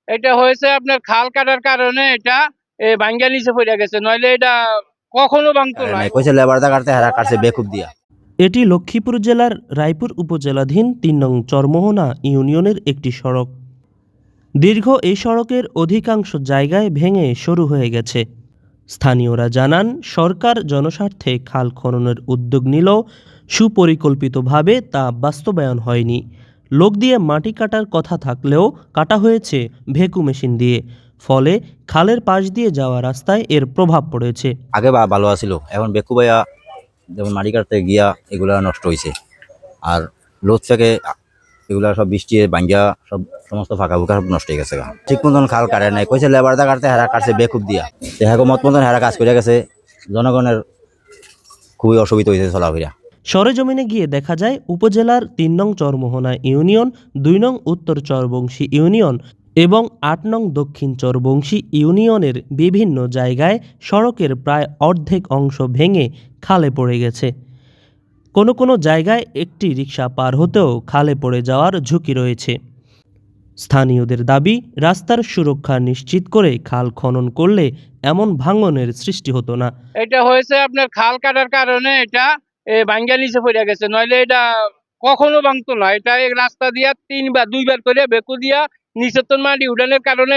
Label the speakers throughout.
Speaker 1: এটা হয়েছে আপনার খাল কাটার কারণে এটা ভাঙ্গা নিচে পড়ে গেছে, নইলে এটা কখনো ভাঙতো না।
Speaker 2: কইছে লেবারদা কাটতে হারা কাটছে বেকুব দিয়া।
Speaker 3: এটি লক্ষ্মীপুর জেলার রায়পুর উপজেলাধীন ৩ নং চরমোহনা ইউনিয়নের একটি সড়ক। দীর্ঘ এই সড়কের অধিকাংশ জায়গায় ভেঙে সরু হয়ে গেছে। স্থানীয়রা জানান, সরকার জনস্বার্থে খাল খননের উদ্যোগ নিলেও সুপরিকল্পিতভাবে তা বাস্তবায়ন হয়নি। লোক দিয়ে মাটি কাটার কথা থাকলেও কাটা হয়েছে ভেকু মেশিন দিয়ে, ফলে খালের পাশ দিয়ে যাওয়া রাস্তায় এর প্রভাব পড়েছে।
Speaker 2: আগে ভালো আছিল, এখন বেকুবাইয়া যেমন মাটি কাটতে গিয়া এগুলা নষ্ট হয়েছে। আর লোড থেকে এগুলা সব বৃষ্টি ভাঙ্গিয়া সব সমস্ত ফাঁকা ফুকা সব নষ্ট হয়ে গেছে। ঠিক মতন খাল কাটে নাই, কইছে লেবারদা কাটতে হারা কাটছে বেকুব দিয়া। দেখা মত মতন হারা কাজ করে গেছে, জনগণের খুবই অসুবিধা হয়েছে চলাফেরা।
Speaker 3: সরেজমিনে গিয়ে দেখা যায় উপজেলার ৩ নং চরমোহনা ইউনিয়ন, ২ নং উত্তর চরবংশী ইউনিয়ন এবং ৮ নং দক্ষিণ চরবংশী ইউনিয়নের বিভিন্ন জায়গায় সড়কের প্রায় অর্ধেক অংশ ভেঙে খালে পড়ে গেছে। কোনো কোনো জায়গায় একটি রিকশা পার হতেও খালে পড়ে যাওয়ার ঝুঁকি রয়েছে। স্থানীয়দের দাবি, রাস্তার সুরক্ষা নিশ্চিত করে খাল খনন করলে এমন ভাঙনের সৃষ্টি হতো না।
Speaker 1: এটা হয়েছে আপনার খাল কাটার কারণে এটা ভাঙ্গা নিচে পড়ে গেছে, নইলে এটা কখনো ভাঙতো না। এটা এই রাস্তা দিয়া ২বার করে বেকু দিয়া নিচে তো মাটি উঠানোর কারণে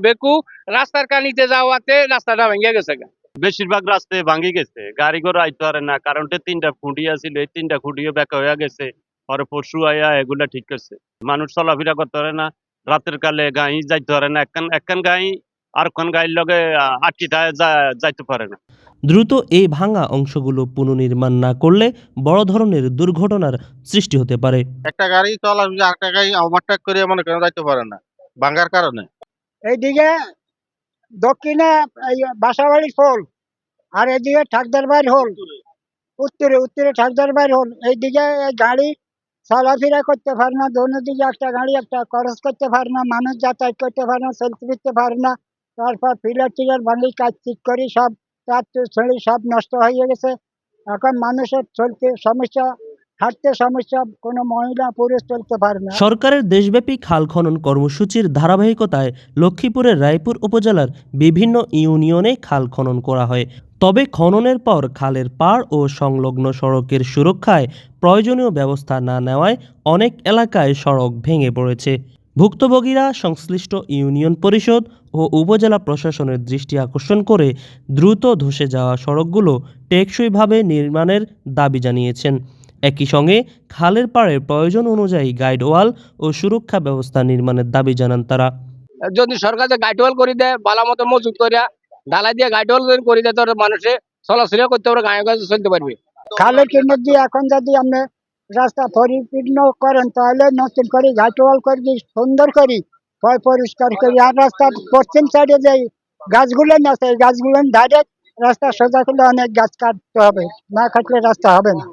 Speaker 1: বেকু রাস্তার কানিতে যাওয়াতে রাস্তাটা ভেঙে গেছে।
Speaker 4: বেশিরভাগ রাস্তায় ভাঙি গেছে, গাড়ি ঘোড়া আইতে পারে না, কারণটা ৩টা খুঁটি আছিল, এই ৩টা খুঁটিও বেঁকা হয়ে গেছে। পরে পরশু আয়া এগুলা ঠিক করছে। মানুষ চলাফেরা করতে পারে না, রাতের কালে গাড়ি যাইতে পারে না, একখান গাড়ি আরেকখান গাড়ির লগে আটকিটা যাইতে পারে না।
Speaker 3: দ্রুত এই ভাঙা অংশগুলো পুনর্নির্মাণ না করলে বড় ধরনের দুর্ঘটনার সৃষ্টি হতে পারে।
Speaker 5: একটা গাড়ি চলাফেরা আরেকটা গাড়ি ওভারটেক করে মনে করেন যাইতে পারে না ভাঙার কারণে।
Speaker 6: এইদিকে দক্ষিণে বাসাবাড়ি হোল, আর এদিকে ঠাকদারবাড়ি হোল, উত্তরে ঠাকদারবাড়ি হোল। এইদিকে গাড়ি চলাফেরা করতে পারে না, দোনো দিকে একটা গাড়ি একটা ক্রস করতে পারে না, মানুষ যাতায়াত করতে পারে না, সেলফি করতে পারে না। তারপর পিলার টিলার ভাঙি কাজ ঠিক করি সব ছেড়ে সব নষ্ট হয়ে গেছে। এখন মানুষের চলতে সমস্যা, হাঁটতে সমস্যা, কোনো মহিলা পুরুষ চলতে পারে না।
Speaker 3: সরকারের দেশব্যাপী খাল খনন কর্মসূচির ধারাবাহিকতায় লক্ষ্মীপুরের রায়পুর উপজেলার বিভিন্ন ইউনিয়নে খাল খনন করা হয়। তবে খননের পর খালের পাড় ও সংলগ্ন সড়কের সুরক্ষায় প্রয়োজনীয় ব্যবস্থা না নেওয়ায় অনেক এলাকায় সড়ক ভেঙে পড়েছে। ভুক্তভোগীরা সংশ্লিষ্ট ইউনিয়ন পরিষদ ও উপজেলা প্রশাসনের দৃষ্টি আকর্ষণ করে দ্রুত ধসে যাওয়া সড়কগুলো টেকসইভাবে নির্মাণের দাবি জানিয়েছেন। একই সঙ্গে খালের পাড়ে প্রয়োজন অনুযায়ী গাইড ওয়াল ও সুরক্ষা ব্যবস্থা নির্মাণের দাবি জানান তারা।
Speaker 1: যদি সরকার গাইড ওয়াল করে দেয়, ভালো মতো মজুত করে ঢালাই দিয়ে গাইড ওয়াল করে দেয়, তাহলে মানুষে চলাচলা করতে পারবে, গায়ে গায়ে চলতে পারবে।
Speaker 6: খালের কিনে দিয়ে এখন যদি আপনি রাস্তা পরিপূর্ণ করেন, তাহলে নতুন করে গাইড ওয়াল করে দিয়ে সুন্দর করি পরিষ্কার করি। আর রাস্তার পশ্চিম সাইডে যে গাছগুলো আছে, এই গাছগুলো ডাইরেক্ট রাস্তা সোজা করলে অনেক গাছ কাটতে হবে, না কাটলে রাস্তা হবে না।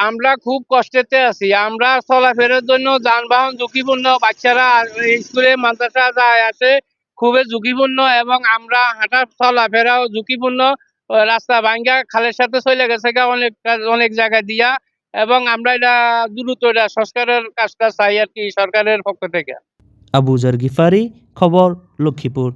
Speaker 1: আমরা খুব কষ্টেতে আছি। আমরা চলাফেরার জন্য যানবাহন ঝুঁকিপূর্ণ, বাচ্চারা স্কুলে মাদ্রাসা যায় আসে খুবই ঝুঁকিপূর্ণ, এবং আমরা হাঁটা চলাফেরাও ঝুঁকিপূর্ণ। রাস্তা ভাঙ্গা খালের সাথে চলে গেছে অনেক জায়গা দিয়া, এবং আমরা এটা দ্রুত এটা সংস্কারের কাজটা চাই আর কি সরকারের পক্ষ থেকে।
Speaker 3: আবু জার গিফারি, খবর লক্ষ্মীপুর।